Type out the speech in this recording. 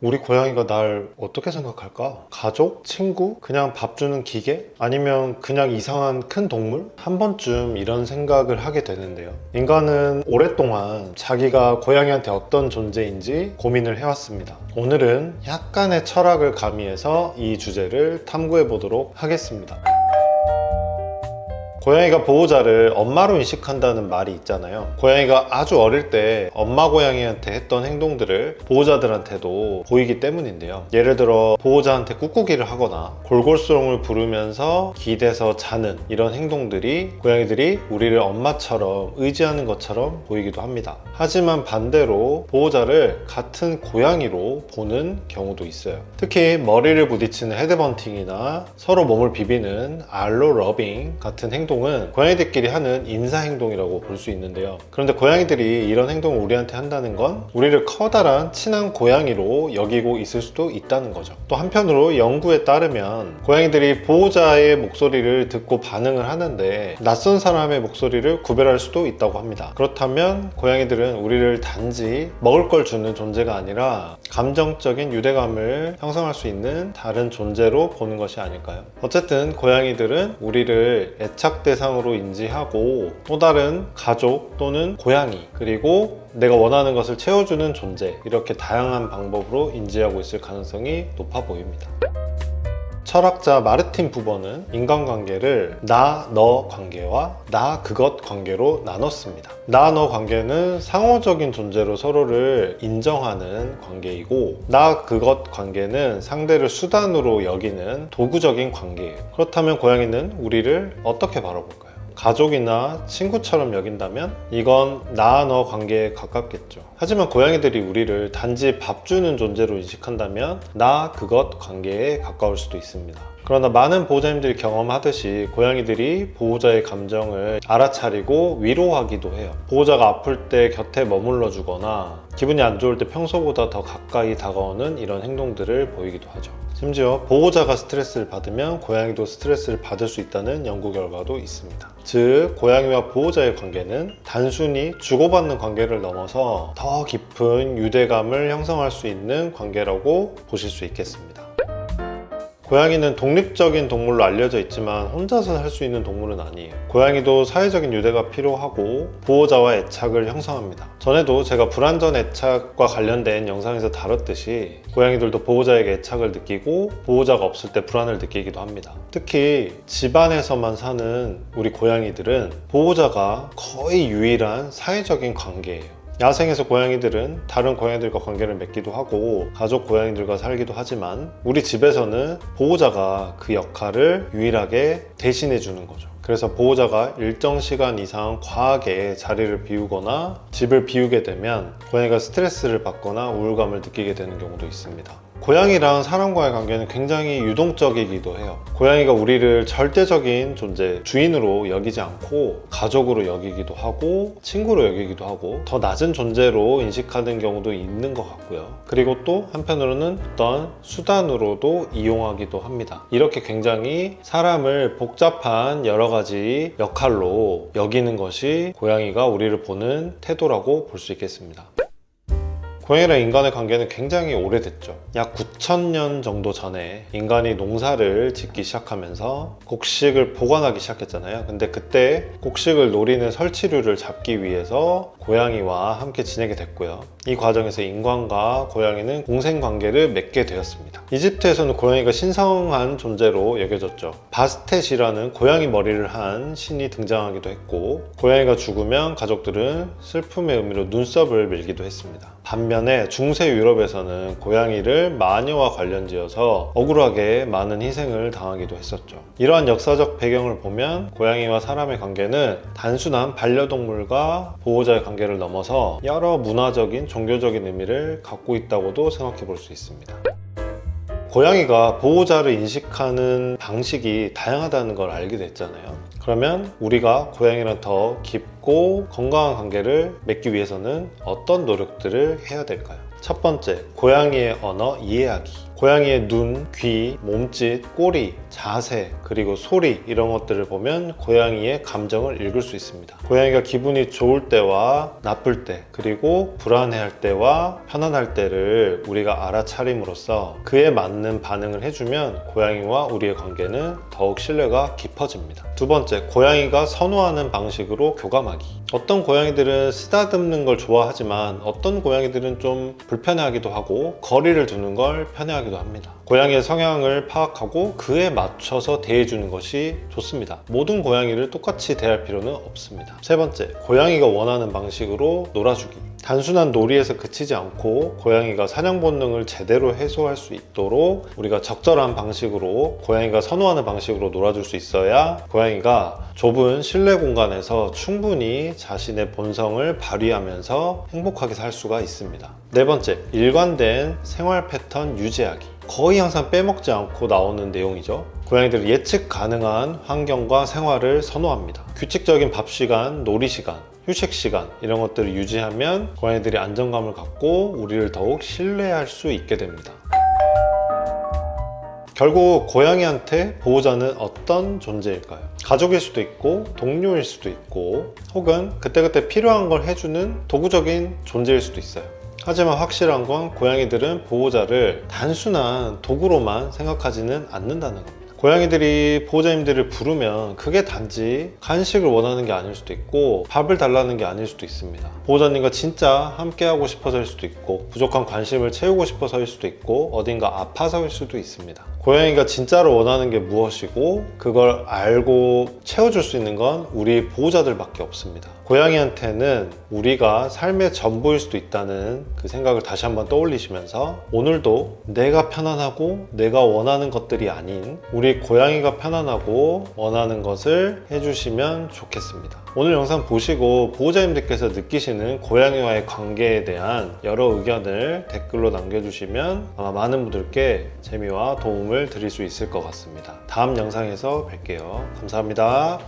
우리 고양이가 날 어떻게 생각할까? 가족? 친구? 그냥 밥 주는 기계? 아니면 그냥 이상한 큰 동물? 한 번쯤 이런 생각을 하게 되는데요. 인간은 오랫동안 자기가 고양이한테 어떤 존재인지 고민을 해왔습니다. 오늘은 약간의 철학을 가미해서 이 주제를 탐구해 보도록 하겠습니다. 고양이가 보호자를 엄마로 인식한다는 말이 있잖아요. 고양이가 아주 어릴 때 엄마 고양이한테 했던 행동들을 보호자들한테도 보이기 때문인데요. 예를 들어 보호자한테 꾹꾹이를 하거나 골골송을 부르면서 기대서 자는 이런 행동들이 고양이들이 우리를 엄마처럼 의지하는 것처럼 보이기도 합니다. 하지만 반대로 보호자를 같은 고양이로 보는 경우도 있어요. 특히 머리를 부딪히는 헤드번팅이나 서로 몸을 비비는 알로 러빙 같은 행동은 고양이들끼리 하는 인사행동이라고 볼 수 있는데요. 그런데 고양이들이 이런 행동을 우리한테 한다는 건 우리를 커다란 친한 고양이로 여기고 있을 수도 있다는 거죠. 또 한편으로 연구에 따르면 고양이들이 보호자의 목소리를 듣고 반응을 하는데 낯선 사람의 목소리를 구별할 수도 있다고 합니다. 그렇다면 고양이들은 우리를 단지 먹을 걸 주는 존재가 아니라 감정적인 유대감을 형성할 수 있는 다른 존재로 보는 것이 아닐까요? 어쨌든 고양이들은 우리를 애착 대상으로 인지하고 또 다른 가족 또는 고양이 그리고 내가 원하는 것을 채워주는 존재, 이렇게 다양한 방법으로 인지하고 있을 가능성이 높아 보입니다. 철학자 마르틴 부버는 인간관계를 나, 너 관계와 나, 그것 관계로 나눴습니다. 나, 너 관계는 상호적인 존재로 서로를 인정하는 관계이고, 나, 그것 관계는 상대를 수단으로 여기는 도구적인 관계예요. 그렇다면 고양이는 우리를 어떻게 바라볼까요? 가족이나 친구처럼 여긴다면 이건 나, 너 관계에 가깝겠죠. 하지만 고양이들이 우리를 단지 밥 주는 존재로 인식한다면 나, 그것 관계에 가까울 수도 있습니다. 그러나 많은 보호자님들이 경험하듯이 고양이들이 보호자의 감정을 알아차리고 위로하기도 해요. 보호자가 아플 때 곁에 머물러 주거나 기분이 안 좋을 때 평소보다 더 가까이 다가오는 이런 행동들을 보이기도 하죠. 심지어 보호자가 스트레스를 받으면 고양이도 스트레스를 받을 수 있다는 연구 결과도 있습니다. 즉, 고양이와 보호자의 관계는 단순히 주고받는 관계를 넘어서 더 깊은 유대감을 형성할 수 있는 관계라고 보실 수 있겠습니다. 고양이는 독립적인 동물로 알려져 있지만 혼자서 살 수 있는 동물은 아니에요. 고양이도 사회적인 유대가 필요하고 보호자와 애착을 형성합니다. 전에도 제가 불완전 애착과 관련된 영상에서 다뤘듯이 고양이들도 보호자에게 애착을 느끼고 보호자가 없을 때 불안을 느끼기도 합니다. 특히 집안에서만 사는 우리 고양이들은 보호자가 거의 유일한 사회적인 관계예요. 야생에서 고양이들은 다른 고양이들과 관계를 맺기도 하고 가족 고양이들과 살기도 하지만 우리 집에서는 보호자가 그 역할을 유일하게 대신해 주는 거죠. 그래서 보호자가 일정 시간 이상 과하게 자리를 비우거나 집을 비우게 되면 고양이가 스트레스를 받거나 우울감을 느끼게 되는 경우도 있습니다. 고양이랑 사람과의 관계는 굉장히 유동적이기도 해요. 고양이가 우리를 절대적인 존재, 주인으로 여기지 않고 가족으로 여기기도 하고 친구로 여기기도 하고 더 낮은 존재로 인식하는 경우도 있는 것 같고요. 그리고 또 한편으로는 어떤 수단으로도 이용하기도 합니다. 이렇게 굉장히 사람을 복잡한 여러 가지 역할로 여기는 것이 고양이가 우리를 보는 태도라고 볼 수 있겠습니다. 고양이랑 인간의 관계는 굉장히 오래됐죠. 약 9,000년 정도 전에 인간이 농사를 짓기 시작하면서 곡식을 보관하기 시작했잖아요. 근데 그때 곡식을 노리는 설치류를 잡기 위해서 고양이와 함께 지내게 됐고요. 이 과정에서 인간과 고양이는 공생관계를 맺게 되었습니다. 이집트에서는 고양이가 신성한 존재로 여겨졌죠. 바스텟이라는 고양이 머리를 한 신이 등장하기도 했고, 고양이가 죽으면 가족들은 슬픔의 의미로 눈썹을 밀기도 했습니다. 반면에 중세 유럽에서는 고양이를 마녀와 관련지어서 억울하게 많은 희생을 당하기도 했었죠. 이러한 역사적 배경을 보면 고양이와 사람의 관계는 단순한 반려동물과 보호자의 관계를 넘어서 여러 문화적인, 종교적인 의미를 갖고 있다고도 생각해 볼 수 있습니다. 고양이가 보호자를 인식하는 방식이 다양하다는 걸 알게 됐잖아요. 그러면 우리가 고양이랑 더 깊고 건강한 관계를 맺기 위해서는 어떤 노력들을 해야 될까요? 첫 번째, 고양이의 언어 이해하기. 고양이의 눈, 귀, 몸짓, 꼬리, 자세, 그리고 소리 이런 것들을 보면 고양이의 감정을 읽을 수 있습니다. 고양이가 기분이 좋을 때와 나쁠 때, 그리고 불안해할 때와 편안할 때를 우리가 알아차림으로써 그에 맞는 반응을 해주면 고양이와 우리의 관계는 더욱 신뢰가 깊어집니다. 두 번째, 고양이가 선호하는 방식으로 교감하기. 어떤 고양이들은 쓰다듬는 걸 좋아하지만 어떤 고양이들은 좀 불편해하기도 하고 거리를 두는 걸 편해하기도 합니다. 고양이의 성향을 파악하고 그에 맞춰서 대해주는 것이 좋습니다. 모든 고양이를 똑같이 대할 필요는 없습니다. 세 번째, 고양이가 원하는 방식으로 놀아주기. 단순한 놀이에서 그치지 않고 고양이가 사냥 본능을 제대로 해소할 수 있도록 우리가 적절한 방식으로, 고양이가 선호하는 방식으로 놀아줄 수 있어야 고양이가 좁은 실내 공간에서 충분히 자신의 본성을 발휘하면서 행복하게 살 수가 있습니다. 네 번째, 일관된 생활 패턴 유지하기. 거의 항상 빼먹지 않고 나오는 내용이죠. 고양이들은 예측 가능한 환경과 생활을 선호합니다. 규칙적인 밥 시간, 놀이 시간, 휴식 시간 이런 것들을 유지하면 고양이들이 안정감을 갖고 우리를 더욱 신뢰할 수 있게 됩니다. 결국 고양이한테 보호자는 어떤 존재일까요? 가족일 수도 있고 동료일 수도 있고 혹은 그때그때 필요한 걸 해주는 도구적인 존재일 수도 있어요. 하지만 확실한 건 고양이들은 보호자를 단순한 도구로만 생각하지는 않는다는 겁니다. 고양이들이 보호자님들을 부르면 그게 단지 간식을 원하는 게 아닐 수도 있고 밥을 달라는 게 아닐 수도 있습니다. 보호자님과 진짜 함께하고 싶어서일 수도 있고 부족한 관심을 채우고 싶어서일 수도 있고 어딘가 아파서일 수도 있습니다. 고양이가 진짜로 원하는 게 무엇이고 그걸 알고 채워줄 수 있는 건 우리 보호자들밖에 없습니다. 고양이한테는 우리가 삶의 전부일 수도 있다는 그 생각을 다시 한번 떠올리시면서 오늘도 내가 편안하고 내가 원하는 것들이 아닌 우리 고양이가 편안하고 원하는 것을 해주시면 좋겠습니다. 오늘 영상 보시고 보호자님들께서 느끼시는 고양이와의 관계에 대한 여러 의견을 댓글로 남겨주시면 아마 많은 분들께 재미와 도움을 드릴 수 있을 것 같습니다. 다음 영상에서 뵐게요. 감사합니다.